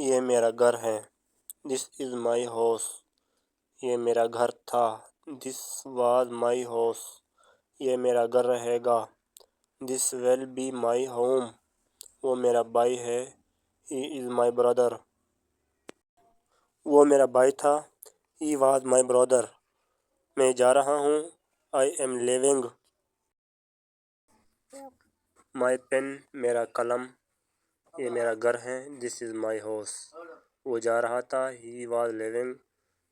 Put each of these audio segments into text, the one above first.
یہ میرا گھر ہے. This is my house. یہ میرا گھر تھا. This was my house. یہ میرا گھر رہے گا. This will be my home. وہ میرا بھائی ہے. He is my brother. وہ میرا بھائی تھا. He was my brother. میں جا رہا ہوں. I am leaving. My pen میرا قلم. یہ میرا گھر ہے. This is my house. وہ جا رہا تھا. He was leaving.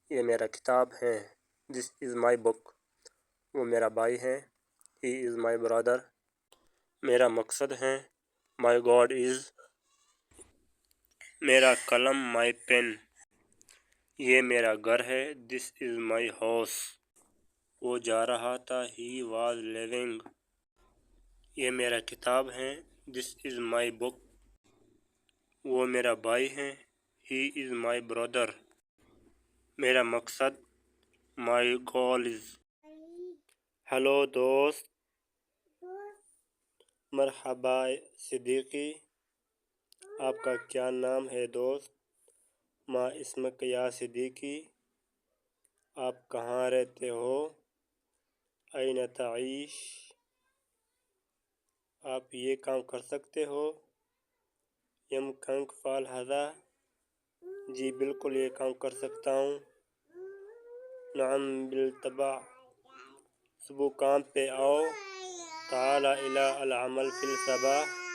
یہ میرا کتاب ہے. This is my book. وہ میرا بھائی ہے. He is my brother. میرا مقصد ہے. My goal is. میرا قلم my pen. یہ میرا گھر ہے. This is my house. وہ جا رہا تھا. He was leaving. یہ میرا کتاب ہے. This is my book. وہ میرا بھائی ہے. He is my brother. میرا مقصد my goal is. ہیلو دوست. مرحبا صدیقی. آپ کا کیا نام ہے دوست؟ ما اسمک یا صدیقی. آپ کہاں رہتے ہو؟ این تعیش. آپ یہ کام کر سکتے ہو؟ یمکنک فعل ھذا. جی بالکل یہ کام کر سکتا ہوں. نعم بالطبع. صبح کام پہ آؤ. تعال الی العمل فی الصباح.